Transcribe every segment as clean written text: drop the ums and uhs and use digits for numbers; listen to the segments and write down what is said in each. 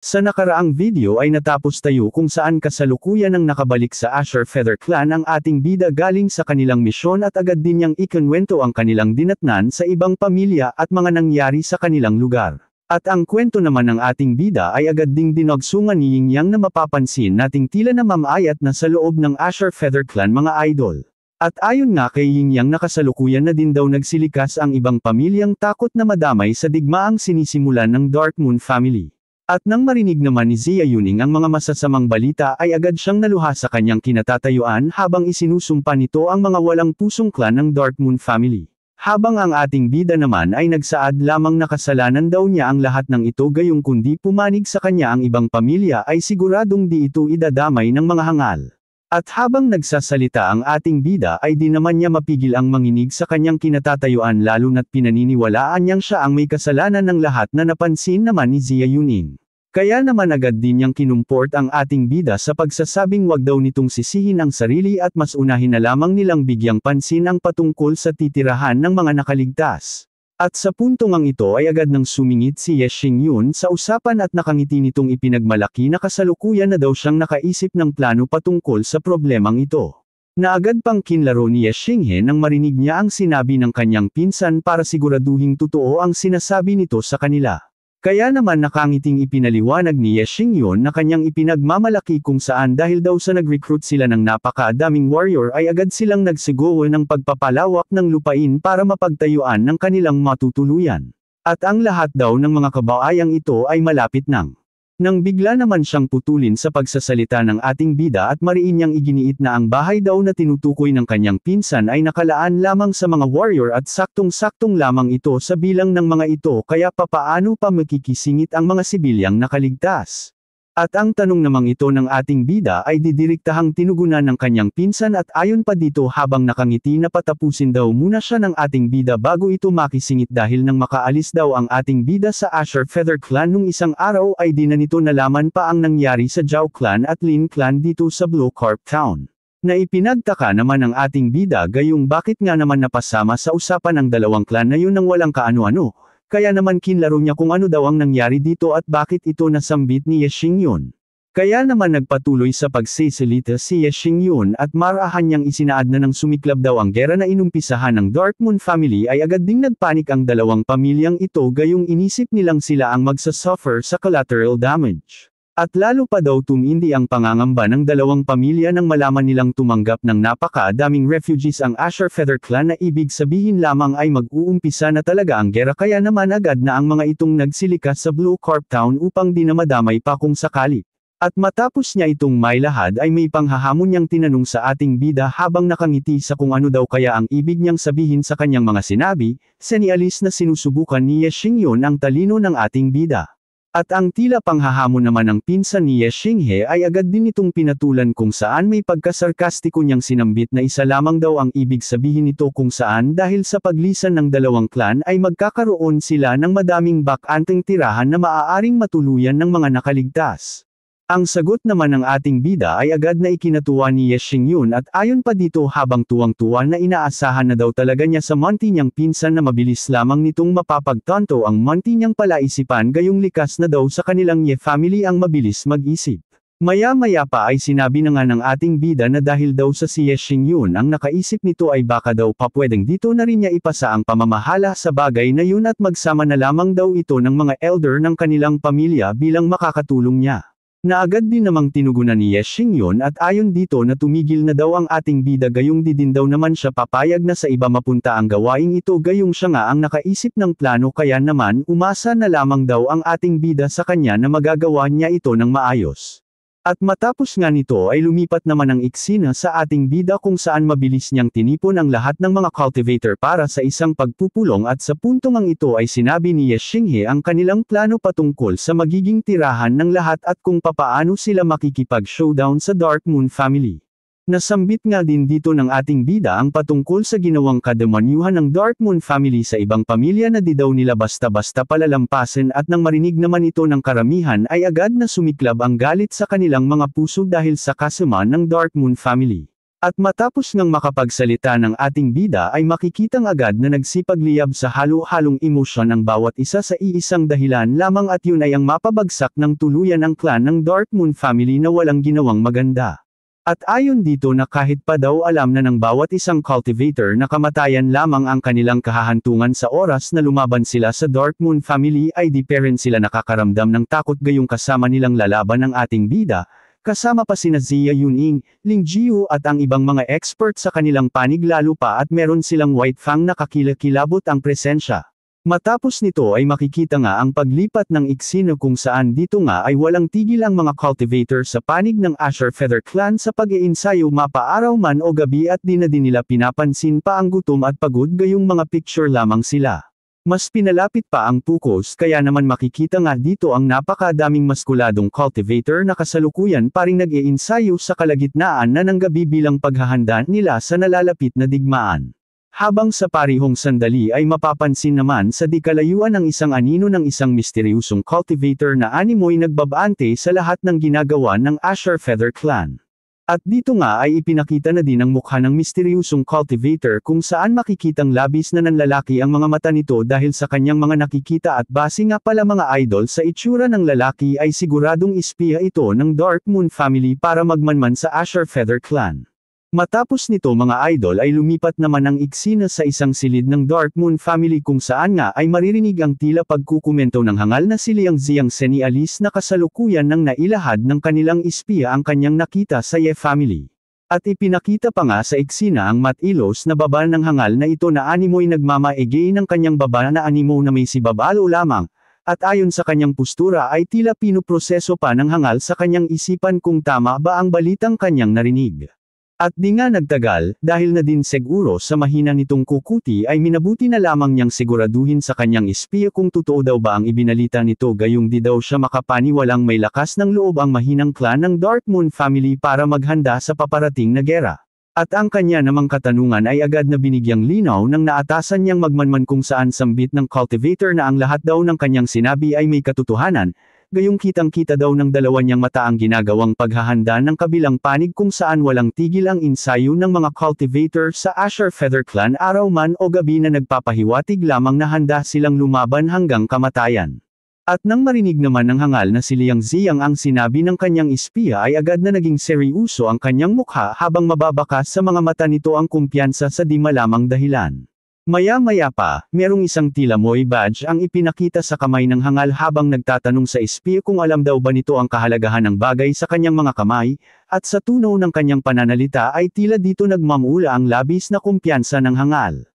Sa nakaraang video ay natapos tayo kung saan kasalukuyan ang nakabalik sa Asher Feather Clan ang ating bida galing sa kanilang misyon at agad din niyang ikinwento ang kanilang dinatnan sa ibang pamilya at mga nangyari sa kanilang lugar. At ang kwento naman ng ating bida ay agad ding dinagsungan ni Yin Yang na mapapansin nating tila na mamayat na sa loob ng Asher Feather Clan mga idol. At ayon nga kay Yin Yang nakasalukuyan na din daw nagsilikas ang ibang pamilyang takot na madamay sa digmaang sinisimulan ng Dark Moon family. At nang marinig naman ni Xia Yuning ang mga masasamang balita ay agad siyang naluha sa kanyang kinatatayuan habang isinusumpa nito ang mga walang pusong clan ng Dark Moon family. Habang ang ating bida naman ay nagsaad lamang na kasalanan daw niya ang lahat ng ito gayong kundi pumanig sa kanya ang ibang pamilya ay siguradong di ito idadamay ng mga hangal. At habang nagsasalita ang ating bida ay di naman niya mapigil ang manginig sa kanyang kinatatayuan lalo na't pinaniniwalaan niyang siya ang may kasalanan ng lahat na napansin naman ni Xia Yuning. Kaya naman agad din niyang kinumport ang ating bida sa pagsasabing wag daw nitong sisihin ang sarili at mas unahin na lamang nilang bigyang pansin ang patungkol sa titirahan ng mga nakaligtas. At sa puntong ang ito ay agad nang sumingit si Ye Xingyun sa usapan at nakangiti nitong ipinagmalaki na kasalukuyan na daw siyang nakaisip ng plano patungkol sa problemang ito. Na agad pang kinlaro ni Ye Xinghe nang marinig niya ang sinabi ng kanyang pinsan para siguraduhing totoo ang sinasabi nito sa kanila. Kaya naman nakangiting ipinaliwanag ni Ye Xingyun na kanyang ipinagmamalaki kung saan dahil daw sa nag-recruit sila ng napakadaming warrior ay agad silang nagsigawa ng pagpapalawak ng lupain para mapagtayuan ng kanilang matutuluyan. At ang lahat daw ng mga kabaayang ito ay malapit nang bigla naman siyang putulin sa pagsasalita ng ating bida at mariin niyang iginiit na ang bahay daw na tinutukoy ng kanyang pinsan ay nakalaan lamang sa mga warrior at saktong-saktong lamang ito sa bilang ng mga ito kaya papaano pa makikisingit ang mga sibilyang nakaligtas. At ang tanong namang ito ng ating bida ay didiriktahang tinugunan ng kanyang pinsan at ayon pa dito habang nakangiti na patapusin daw muna siya ng ating bida bago ito makisingit dahil nang makaalis daw ang ating bida sa Asher Feather Clan nung isang araw ay di na nito nalaman pa ang nangyari sa Zhao Clan at Lin Clan dito sa Blue Carp Town. Na ipinagtaka naman ng ating bida gayong bakit nga naman napasama sa usapan ang dalawang clan na yun ng walang kaano-ano. Kaya naman kinlaro niya kung ano daw ang nangyari dito at bakit ito nasambit ni Ye Xingyun. Kaya naman nagpatuloy sa pagsisilita si Ye Xingyun at marahan niyang isinaad na nang sumiklab daw ang gera na inumpisahan ng Dark Moon family ay agad ding nagpanik ang dalawang pamilyang ito gayong inisip nilang sila ang magsasuffer sa collateral damage. At lalo pa daw tumindi ang pangangamba ng dalawang pamilya nang malaman nilang tumanggap ng napakadaming refugees ang Asher Feather Clan na ibig sabihin lamang ay mag-uumpisa na talaga ang gera kaya naman agad na ang mga itong nagsilikas sa Blue Carp Town upang di na madamay pa kung sakali. At matapos niya itong mailahad ay may panghahamon niyang tinanong sa ating bida habang nakangiti sa kung ano daw kaya ang ibig niyang sabihin sa kanyang mga sinabi, senialis na sinusubukan ni Ye Xingyun ang talino ng ating bida. At ang tila panghahamon naman ng pinsan ni Ye Xinghe ay agad din itong pinatulan kung saan may pagkasarkastiko niyang sinambit na isa lamang daw ang ibig sabihin nito kung saan dahil sa paglisan ng dalawang clan ay magkakaroon sila ng madaming bakanteng tirahan na maaaring matuluyan ng mga nakaligtas. Ang sagot naman ng ating bida ay agad na ikinatuwa ni Ye Xingyun at ayon pa dito habang tuwang-tuwa na inaasahan na daw talaga niya sa munti niyang pinsan na mabilis lamang nitong mapapagtanto ang munti niyang palaisipan gayong likas na daw sa kanilang Ye family ang mabilis mag-isip. Maya-maya pa ay sinabi na nga ng ating bida na dahil daw sa si Ye Xingyun ang nakaisip nito ay baka daw papwedeng dito na rin niya ipasa ang pamamahala sa bagay na yun at magsama na lamang daw ito ng mga elder ng kanilang pamilya bilang makakatulong niya. Na agad din namang tinugunan ni Ye Xingyun at ayon dito na tumigil na daw ang ating bida gayong di din daw naman siya papayag na sa iba mapunta ang gawaing ito gayong siya nga ang nakaisip ng plano kaya naman umasa na lamang daw ang ating bida sa kanya na magagawa niya ito ng maayos. At matapos nga nito ay lumipat naman ang eksena sa ating bida kung saan mabilis niyang tinipon ang lahat ng mga cultivator para sa isang pagpupulong at sa puntong ang ito ay sinabi ni Ye Xinghe ang kanilang plano patungkol sa magiging tirahan ng lahat at kung papaano sila makikipag-showdown sa Dark Moon family. Nasambit nga din dito ng ating bida ang patungkol sa ginawang kademonyuhan ng Dark Moon family sa ibang pamilya na di daw nila basta-basta palalampasin at nang marinig naman ito ng karamihan ay agad na sumiklab ang galit sa kanilang mga puso dahil sa kasama ng Dark Moon family. At matapos ngang makapagsalita ng ating bida ay makikitang agad na nagsipagliyab sa halo-halong emosyon ang bawat isa sa iisang dahilan lamang at yun ay ang mapabagsak ng tuluyan ang clan ng Dark Moon family na walang ginawang maganda. At ayon dito na kahit pa daw alam na ng bawat isang cultivator na kamatayan lamang ang kanilang kahahantungan sa oras na lumaban sila sa Dark Moon family ay di pa rin sila nakakaramdam ng takot gayong kasama nilang lalaban ng ating bida. Kasama pa sina Zia Yuning, Ling Jiu at ang ibang mga expert sa kanilang panig lalo pa at meron silang White Fang na kakilakilabot ang presensya. Matapos nito ay makikita nga ang paglipat ng eksena kung saan dito nga ay walang tigil ang mga cultivator sa panig ng Asher Feather Clan sa pag-iinsayo mapaaraw man o gabi at di na din nila pinapansin pa ang gutom at pagod gayong mga picture lamang sila. Mas pinalapit pa ang focus kaya naman makikita nga dito ang napakadaming maskuladong cultivator na kasalukuyan paring nag-iinsayo sa kalagitnaan na ng gabi bilang paghahanda nila sa nalalapit na digmaan. Habang sa parihong sandali ay mapapansin naman sa di kalayuan ng isang anino ng isang misteryosong cultivator na animoy nagbabante sa lahat ng ginagawa ng Asher Feather Clan. At dito nga ay ipinakita na din ang mukha ng misteryosong cultivator kung saan makikitang labis na nanlalaki ang mga mata nito dahil sa kanyang mga nakikita at base nga pala mga idol sa itsura ng lalaki ay siguradong espiya ito ng Dark Moon family para magmanman sa Asher Feather Clan. Matapos nito mga idol ay lumipat naman ang eksena sa isang silid ng Dark Moon family kung saan nga ay maririnig ang tila pagkukomento ng hangal na si Liang Ziang Senialis na kasalukuyan ng nailahad ng kanilang espiya ang kanyang nakita sa Ye family. At ipinakita pa nga sa eksena ang matilos na baba ng hangal na ito na animoy nagmamaegay ng kanyang baba na animo na may sibabalo lamang, at ayon sa kanyang postura ay tila pinuproseso pa ng hangal sa kanyang isipan kung tama ba ang balitang kanyang narinig. At di nga nagtagal, dahil na din siguro sa mahina nitong kukuti ay minabuti na lamang niyang siguraduhin sa kanyang espiya kung totoo daw ba ang ibinalita nito gayong di daw siya makapaniwalang may lakas ng loob ang mahinang clan ng Dark Moon family para maghanda sa paparating na gera. At ang kanya namang katanungan ay agad na binigyang linaw nang naatasan niyang magmanman kung saan sambit ng cultivator na ang lahat daw ng kanyang sinabi ay may katotohanan. Gayong kitang-kita daw ng dalawa niyang mata ang ginagawang paghahanda ng kabilang panig kung saan walang tigil ang ensayo ng mga cultivator sa Asher Feather Clan araw man o gabi na nagpapahiwatig lamang na handa silang lumaban hanggang kamatayan. At nang marinig naman ng hangal na si Liang Ziang ang sinabi ng kanyang espiya ay agad na naging seryoso ang kanyang mukha habang mababakas sa mga mata nito ang kumpiyansa sa di malamang dahilan. Maya-maya pa, merong isang tila moy badge ang ipinakita sa kamay ng hangal habang nagtatanong sa espiya kung alam daw ba nito ang kahalagahan ng bagay sa kanyang mga kamay, at sa tunaw ng kanyang pananalita ay tila dito nagmamula ang labis na kumpiyansa ng hangal.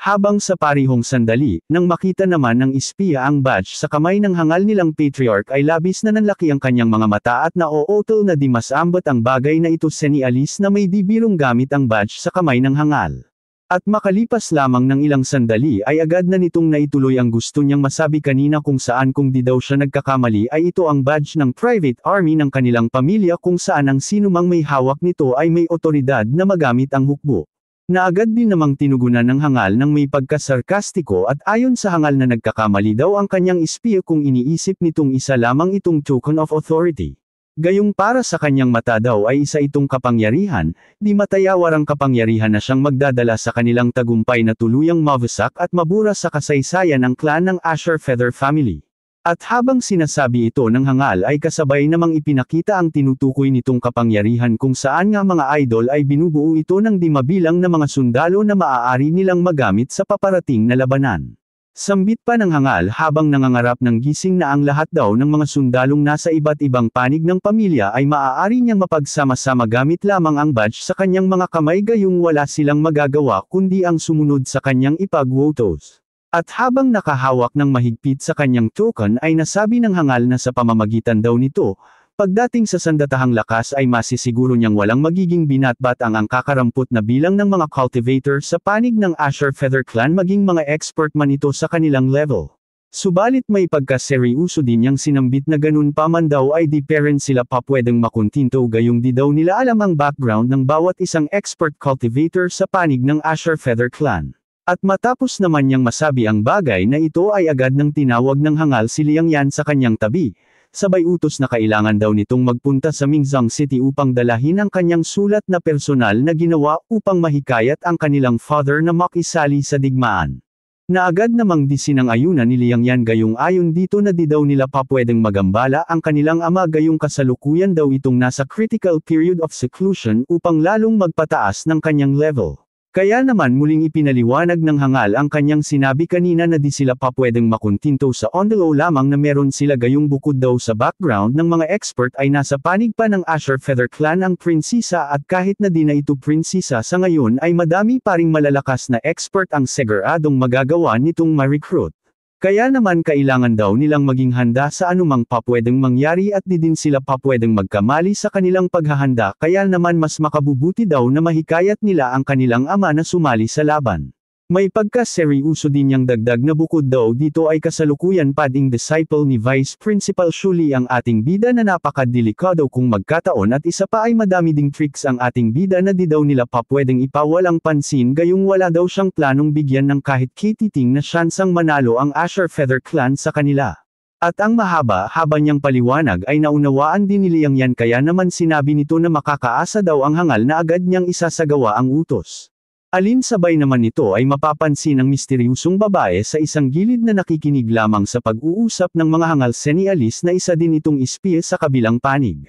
Habang sa parihong sandali, nang makita naman ng espiya ang badge sa kamay ng hangal nilang patriarch ay labis na nanlaki ang kanyang mga mata at naootol na di masambot ang bagay na ito senialis na may dibirong gamit ang badge sa kamay ng hangal. At makalipas lamang ng ilang sandali ay agad na nitong naituloy ang gusto niyang masabi kanina kung saan kung di daw siya nagkakamali ay ito ang badge ng private army ng kanilang pamilya kung saan ang sinumang may hawak nito ay may otoridad na magamit ang hukbo. Na agad din namang tinugunan ng hangal ng may pagkasarkastiko at ayon sa hangal na nagkakamali daw ang kanyang espiya kung iniisip nitong isa lamang itong token of authority. Gayong para sa kanyang mata daw ay isa itong kapangyarihan, di matayawarang kapangyarihan na siyang magdadala sa kanilang tagumpay na tuluyang mawasak at mabura sa kasaysayan ng clan ng Asher Feather family. At habang sinasabi ito ng hangal ay kasabay namang ipinakita ang tinutukoy nitong kapangyarihan kung saan nga mga idol ay binubuo ito ng di mabilang na mga sundalo na maaari nilang magamit sa paparating na labanan. Sambit pa ng hangal habang nangangarap ng gising na ang lahat daw ng mga sundalong nasa iba't ibang panig ng pamilya ay maaari niyang mapagsama-sama gamit lamang ang badge sa kanyang mga kamay gayong wala silang magagawa kundi ang sumunod sa kanyang ipagwotos. At habang nakahawak ng mahigpit sa kanyang token ay nasabi ng hangal na sa pamamagitan daw nito, pagdating sa sandatahang lakas ay masisiguro niyang walang magiging binatbat ang kakarampot na bilang ng mga cultivator sa panig ng Asher Feather Clan maging mga expert man ito sa kanilang level. Subalit may pagkaseryoso din niyang sinambit na ganun pa man daw ay di parent sila pa pwedeng makuntinto gayong di daw nila alam ang background ng bawat isang expert cultivator sa panig ng Asher Feather Clan. At matapos naman niyang masabi ang bagay na ito ay agad nang tinawag ng hangal si Liang Yan sa kanyang tabi. sabay utos na kailangan daw nitong magpunta sa Mingzang City upang dalahin ang kanyang sulat na personal na ginawa upang mahikayat ang kanilang father na makisali sa digmaan. Na agad namang disinang-ayunan ni Liang Yan gayong ayon dito na di daw nila pa pwedeng magambala ang kanilang ama gayong kasalukuyan daw itong nasa critical period of seclusion upang lalong magpataas ng kanyang level. Kaya naman muling ipinaliwanag ng hangal ang kanyang sinabi kanina na di sila pa pwedeng makuntinto sa on the low lamang na meron sila gayong bukod daw sa background ng mga expert ay nasa panig pa ng Asher Feather Clan ang prinsesa at kahit na di na ito prinsesa sa ngayon ay madami pa ring malalakas na expert ang seguradong magagawa nitong ma-recruit. Kaya naman kailangan daw nilang maging handa sa anumang papwedeng mangyari at di din sila papwedeng magkamali sa kanilang paghahanda kaya naman mas makabubuti daw na mahikayat nila ang kanilang ama na sumali sa laban. May pagka-seryoso din niyang dagdag na bukod daw dito ay kasalukuyan pa ding disciple ni Vice Principal Shuli ang ating bida na napakadelikado kung magkataon at isa pa ay madami ding tricks ang ating bida na di daw nila pa pwedeng ipawalang pansin gayong wala daw siyang planong bigyan ng kahit kititing na syansang manalo ang Asher Feather Clan sa kanila. At ang mahaba-haba niyang paliwanag ay naunawaan din ni Liang Yan kaya naman sinabi nito na makakaasa daw ang hangal na agad niyang isasagawa ang utos. Alinsabay naman nito ay mapapansin ang misteryosong babae sa isang gilid na nakikinig lamang sa pag-uusap ng mga hangal senialis na isa din itong espiya sa kabilang panig.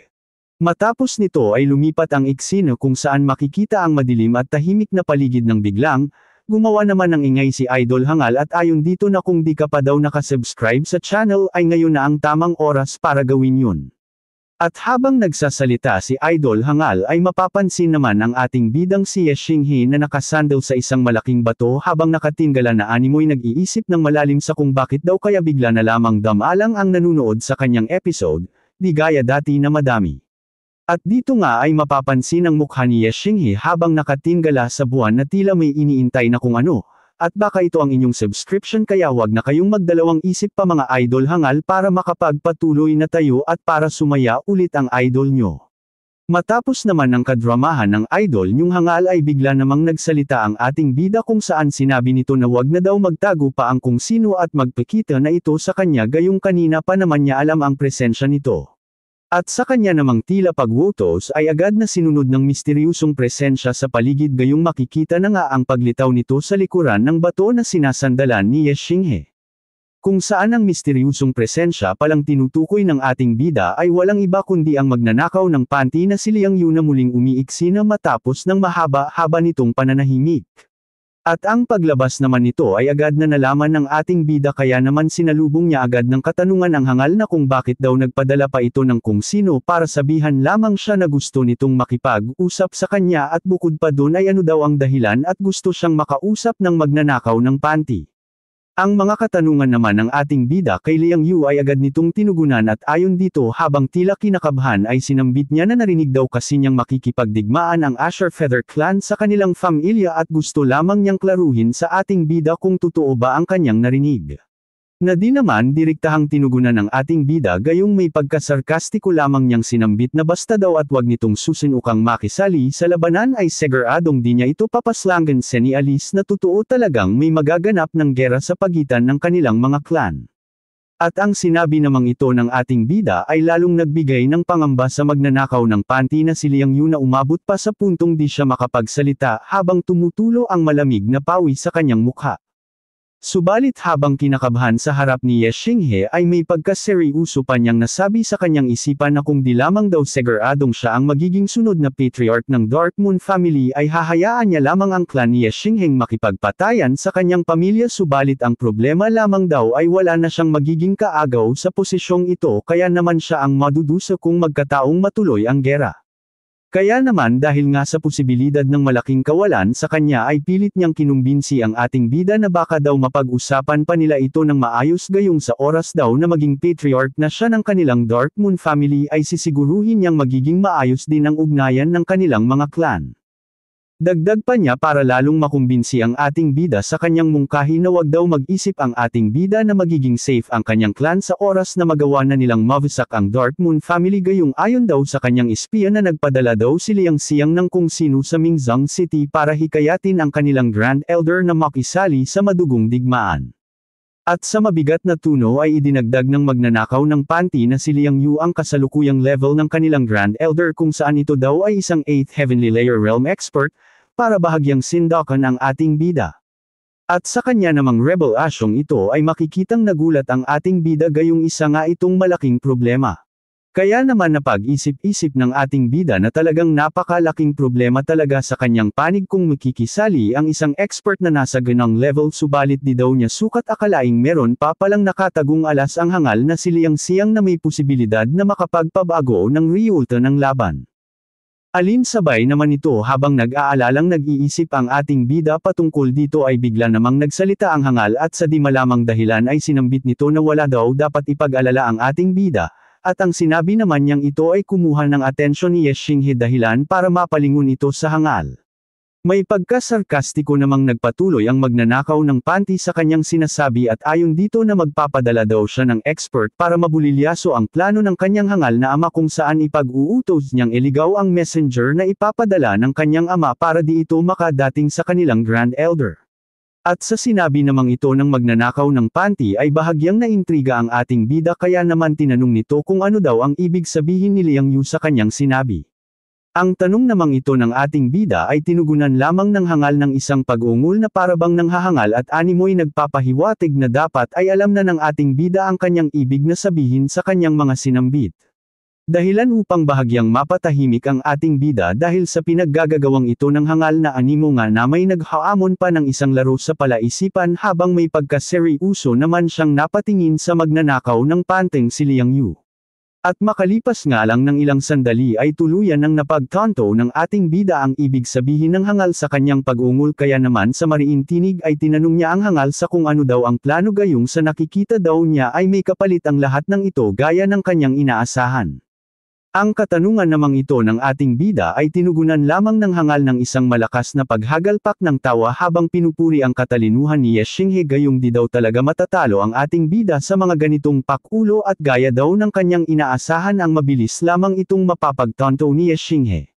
Matapos nito ay lumipat ang eksena kung saan makikita ang madilim at tahimik na paligid ng biglang, gumawa naman ng ingay si Idol Hangal at ayon dito na kung di ka pa daw nakasubscribe sa channel ay ngayon na ang tamang oras para gawin yun. At habang nagsasalita si Idol Hangal ay mapapansin naman ang ating bidang si Ye Xinghe na nakasandal sa isang malaking bato habang nakatinggala na animoy nag-iisip ng malalim sa kung bakit daw kaya bigla na lamang damalang ang nanunood sa kanyang episode, di gaya dati na madami. At dito nga ay mapapansin ang mukha ni Ye Xinghe habang nakatinggala sa buwan na tila may iniintay na kung ano. At baka ito ang inyong subscription kaya wag na kayong magdalawang isip pa mga idol hangal para makapagpatuloy na tayo at para sumaya ulit ang idol nyo. Matapos naman ng kadramahan ng idol nyong hangal ay bigla namang nagsalita ang ating bida kung saan sinabi nito na wag na daw magtago pa ang kung sino at magpakita na ito sa kanya gayong kanina pa naman niya alam ang presensya nito. At sa kanya namang tila pagwotos ay agad na sinunod ng misteryosong presensya sa paligid gayong makikita na nga ang paglitaw nito sa likuran ng bato na sinasandalan ni Ye Xinghe. Kung saan ang misteryosong presensya palang tinutukoy ng ating bida ay walang iba kundi ang magnanakaw ng panty na si Liang Yu na muling umiiksi na matapos ng mahaba-haba nitong pananahimik. At ang paglabas naman nito ay agad na nalaman ng ating bida kaya naman sinalubong niya agad ng katanungan ang hangal na kung bakit daw nagpadala pa ito ng kung sino para sabihan lamang siya na gusto nitong makipag-usap sa kanya at bukod pa dun ay ano daw ang dahilan at gusto siyang makausap ng magnanakaw ng panty. Ang mga katanungan naman ng ating bida kay Liang Yu ay agad nitong tinugunan at ayon dito habang tila kinakabahan ay sinambit niya na narinig daw kasi niyang makikipagdigmaan ang Asher Feather Clan sa kanilang pamilya at gusto lamang niyang klaruhin sa ating bida kung totoo ba ang kanyang narinig. Na di naman direktahang tinugunan ng ating bida gayong may pagkasarkastiko lamang niyang sinambit na basta daw at wag nitong susunukang makisali sa labanan ay seguradong di niya ito papaslangan senialis na totoo talagang may magaganap ng gera sa pagitan ng kanilang mga clan. At ang sinabi namang ito ng ating bida ay lalong nagbigay ng pangamba sa magnanakaw ng panty na si Liang Yu na umabot pa sa puntong di siya makapagsalita habang tumutulo ang malamig na pawi sa kanyang mukha. Subalit habang kinakabahan sa harap ni Ye Xinghe ay may pagkaseryoso pa niyang nasabi sa kanyang isipan na kung di lamang daw seguradong siya ang magiging sunod na patriarch ng Dark Moon family ay hahayaan niya lamang ang clan ni Ye Xingheng makipagpatayan sa kanyang pamilya subalit ang problema lamang daw ay wala na siyang magiging kaagaw sa posisyong ito kaya naman siya ang madudusa kung magkataong matuloy ang gera. Kaya naman dahil nga sa posibilidad ng malaking kawalan sa kanya ay pilit niyang kinumbinsi ang ating bida na baka daw mapag-usapan pa nila ito ng maayos gayong sa oras daw na maging patriarch na siya ng kanilang Dark Moon family ay sisiguruhin niyang magiging maayos din ang ugnayan ng kanilang mga clan. Dagdag pa niya para lalong makumbinsi ang ating bida sa kanyang mungkahi na wag daw mag-isip ang ating bida na magiging safe ang kanyang clan sa oras na magawa na nilang mawasak ang Dark Moon family gayong ayon daw sa kanyang espiya na nagpadala daw si Liang Xiang ng kung sino sa Mingzang City para hikayatin ang kanilang Grand Elder na makisali sa madugong digmaan. At sa mabigat na tuno ay idinagdag ng magnanakaw ng panty na si Liang Yu ang kasalukuyang level ng kanilang Grand Elder kung saan ito daw ay isang 8th Heavenly Layer Realm Expert, para bahagyang sindakan ang ating bida. At sa kanya namang rebel asyong ito ay makikitang nagulat ang ating bida gayong isa nga itong malaking problema. Kaya naman napag-isip-isip ng ating bida na talagang napakalaking problema talaga sa kanyang panig kung makikisali ang isang expert na nasa ganang level subalit di daw niya sukat akalaing meron pa palang nakatagong alas ang hangal na si Liang Xiang na may posibilidad na makapagpabago ng resulta ng laban. Alinsabay naman ito habang nag-aalalang nag-iisip ang ating bida patungkol dito ay bigla namang nagsalita ang hangal at sa di malamang dahilan ay sinambit nito na wala daw dapat ipag-alala ang ating bida. At ang sinabi naman niyang ito ay kumuha ng atensyon ni Ye Xinghe dahilan para mapalingon ito sa hangal. May pagkasarkastiko namang nagpatuloy ang magnanakaw ng panty sa kanyang sinasabi at ayon dito na magpapadala daw siya ng expert para mabulilyaso ang plano ng kanyang hangal na ama kung saan ipag-uutos niyang iligaw ang messenger na ipapadala ng kanyang ama para di ito makadating sa kanilang Grand Elder. At sa sinabi namang ito ng magnanakaw ng panty ay bahagyang naintriga ang ating bida kaya naman tinanong nito kung ano daw ang ibig sabihin ni Liang Yu sa kanyang sinabi. Ang tanong namang ito ng ating bida ay tinugunan lamang ng hangal ng isang pag-ungol na parabang nanghahangal at animoy nagpapahiwatig na dapat ay alam na ng ating bida ang kanyang ibig na sabihin sa kanyang mga sinambit. Dahilan upang bahagyang mapatahimik ang ating bida dahil sa pinaggagagawang ito ng hangal na animo nga na may naghaamon pa ng isang laro sa palaisipan habang may pagkaseryoso naman siyang napatingin sa magnanakaw ng panteng si Liang Yu. At makalipas nga lang ng ilang sandali ay tuluyan ng napagtanto ng ating bida ang ibig sabihin ng hangal sa kanyang pag-ungol kaya naman sa mariing tinig ay tinanong niya ang hangal sa kung ano daw ang plano gayong sa nakikita daw niya ay may kapalit ang lahat ng ito gaya ng kanyang inaasahan. Ang katanungan namang ito ng ating bida ay tinugunan lamang ng hangal ng isang malakas na paghagalpak ng tawa habang pinupuri ang katalinuhan ni Ye Xinghe gayong di daw talaga matatalo ang ating bida sa mga ganitong pakulo at gaya daw ng kanyang inaasahan ang mabilis lamang itong mapapagtanto ni Ye Xinghe.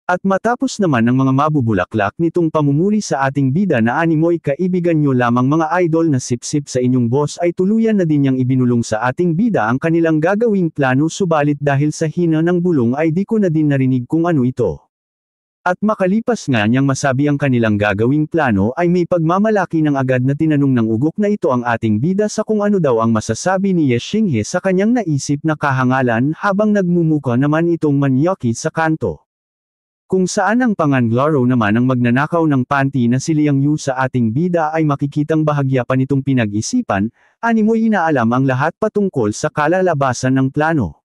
At matapos naman ng mga mabubulaklak nitong pamumuri sa ating bida na animoy kaibigan nyo lamang mga idol na sip-sip sa inyong boss ay tuluyan na din niyang ibinulong sa ating bida ang kanilang gagawing plano subalit dahil sa hina ng bulong ay di ko na din narinig kung ano ito. At makalipas nga niyang masabi ang kanilang gagawing plano ay may pagmamalaki ng agad na tinanong ng ugok na ito ang ating bida sa kung ano daw ang masasabi ni Ye Xinghe sa kanyang naisip na kahangalan habang nagmumuka naman itong manyaki sa kanto. Kung saan ang panganglaro naman ang magnanakaw ng panty na si Liang Yu sa ating bida ay makikitang bahagya pa nitong pinag-isipan, animoy inaalam ang lahat patungkol sa kalalabasan ng plano.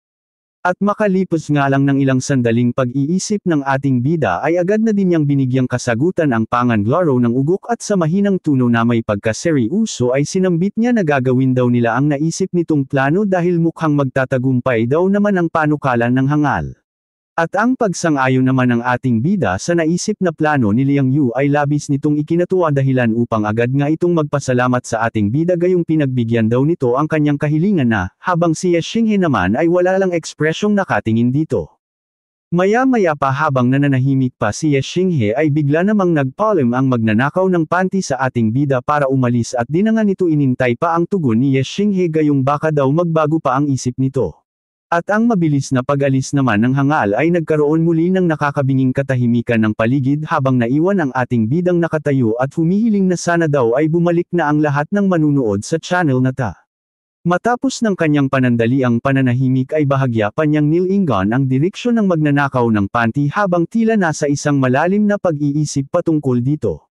At makalipas nga lang ng ilang sandaling pag-iisip ng ating bida ay agad na din niyang binigyang kasagutan ang panganglaro ng ugok at sa mahinang tuno na may pagkaseryoso ay sinambit niya na gagawin daw nila ang naisip nitong plano dahil mukhang magtatagumpay daw naman ang panukalan ng hangal. At ang pagsang-ayon naman ng ating bida sa naisip na plano ni Liang Yu ay labis nitong ikinatuwa dahilan upang agad nga itong magpasalamat sa ating bida gayong pinagbigyan daw nito ang kanyang kahilingan na, habang si Ye Xinghe naman ay wala lang ekspresyong nakatingin dito. Maya-maya pa habang nananahimik pa si Ye Xinghe ay bigla namang nagpalim ang magnanakaw ng panty sa ating bida para umalis at di na nga nito inintay pa ang tugon ni Ye Xinghe gayong baka daw magbago pa ang isip nito. At ang mabilis na pag-alis naman ng hangal ay nagkaroon muli ng nakakabinging katahimikan ng paligid habang naiwan ang ating bidang nakatayo at humihiling na sana daw ay bumalik na ang lahat ng manunood sa channel na ta. Matapos ng kanyang panandaliang pananahimik ay bahagya pa niyang nilingan ang direksyon ng magnanakaw ng panty habang tila nasa isang malalim na pag-iisip patungkol dito.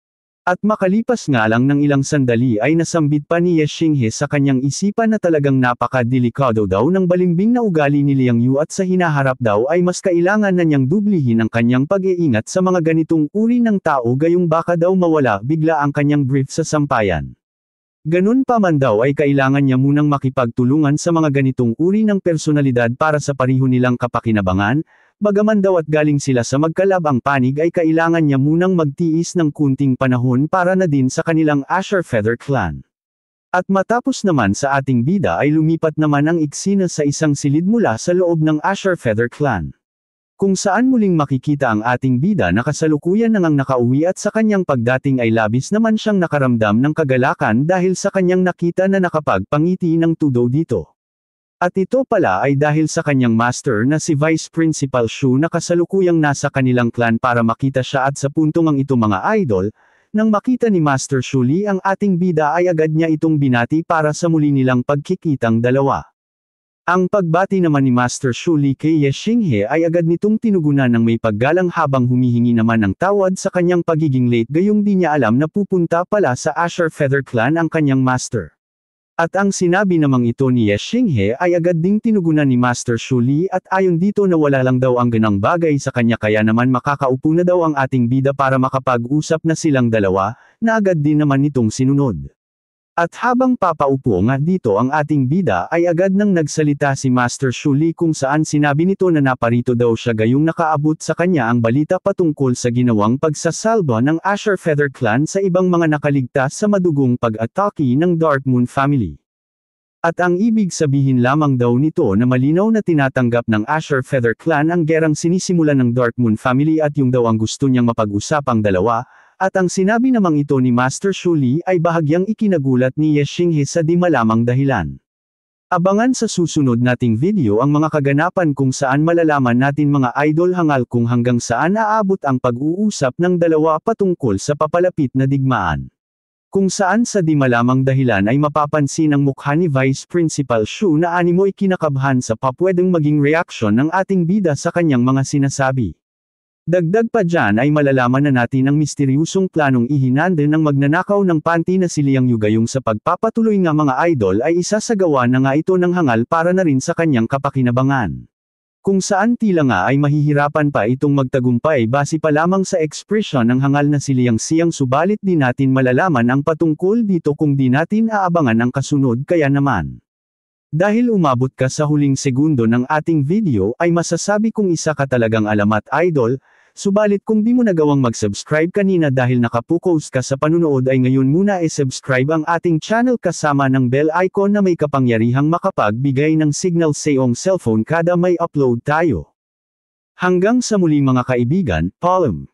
At makalipas nga lang ng ilang sandali ay nasambit pa ni Ye Xinghe sa kanyang isipan na talagang napaka-delikado daw ng balimbing na ugali ni Liang Yu at sa hinaharap daw ay mas kailangan na niyang dublihin ang kanyang pag-iingat sa mga ganitong uri ng tao gayong baka daw mawala bigla ang kanyang brief sa sampayan. Ganun pa man daw ay kailangan niya munang makipagtulungan sa mga ganitong uri ng personalidad para sa pareho nilang kapakinabangan. Bagaman daw at galing sila sa magkalabang panig ay kailangan niya munang magtiis ng kunting panahon para na din sa kanilang Asher Feather Clan. At matapos naman sa ating bida ay lumipat naman ang eksena sa isang silid mula sa loob ng Asher Feather Clan. Kung saan muling makikita ang ating bida na kasalukuyan nang nakauwi at sa kanyang pagdating ay labis naman siyang nakaramdam ng kagalakan dahil sa kanyang nakita na nakapagpangiti ng tudo dito. At ito pala ay dahil sa kanyang master na si Vice Principal Shu na kasalukuyang nasa kanilang clan para makita siya at sa puntong ang ito mga idol, nang makita ni Master Shu Li ang ating bida ay agad niya itong binati para sa muli nilang pagkikitang dalawa. Ang pagbati naman ni Master Shu Li kay Ye Xinghe ay agad nitong tinugunan ng may paggalang habang humihingi naman ng tawad sa kanyang pagiging late gayong di niya alam na pupunta pala sa Azure Feather Clan ang kanyang master. At ang sinabi namang ito ni Ye Xinghe ay agad ding tinugunan ni Master Shu Li at ayon dito na wala lang daw ang ganang bagay sa kanya kaya naman makakaupo na daw ang ating bida para makapag-usap na silang dalawa, na agad din naman nitong sinunod. At habang papaupo nga dito ang ating bida ay agad nang nagsalita si Master Shu Li kung saan sinabi nito na naparito daw siya gayong nakaabot sa kanya ang balita patungkol sa ginawang pagsasalba ng Azure Feather Clan sa ibang mga nakaligtas sa madugong pag-atake ng Dark Moon family. At ang ibig sabihin lamang daw nito na malinaw na tinatanggap ng Azure Feather Clan ang gerang sinisimulan ng Dark Moon family at yung daw ang gusto niyang mapag-usap ang dalawa. At ang sinabi namang ito ni Master Shu Li ay bahagyang ikinagulat ni Ye Xinghe sa di malamang dahilan. Abangan sa susunod nating video ang mga kaganapan kung saan malalaman natin mga idol hangal kung hanggang saan aabot ang pag-uusap ng dalawa patungkol sa papalapit na digmaan. Kung saan sa di malamang dahilan ay mapapansin ang mukha ni Vice Principal Shu na animo'y kinakabhan sa papwedeng maging reaksyon ng ating bida sa kanyang mga sinasabi. Dagdag pa dyan ay malalaman na natin ang misteryusong planong ihinanda ng magnanakaw ng panty na si Liang Yu gayong sa pagpapatuloy nga mga idol ay isasagawa na nga ito ng hangal para na rin sa kanyang kapakinabangan. Kung saan tila nga ay mahihirapan pa itong magtagumpay base pa lamang sa ekspresyon ng hangal na si Liang Xiang subalit di natin malalaman ang patungkol dito kung di natin aabangan ang kasunod kaya naman. Dahil umabot ka sa huling segundo ng ating video ay masasabi kong isa ka talagang alamat idol, subalit kung di mo nagawang mag-subscribe kanina dahil nakapokus ka sa panunood ay ngayon muna subscribe ang ating channel kasama ng bell icon na may kapangyarihang makapagbigay ng signal sa iyong cellphone kada may upload tayo. Hanggang sa muli mga kaibigan, paalam.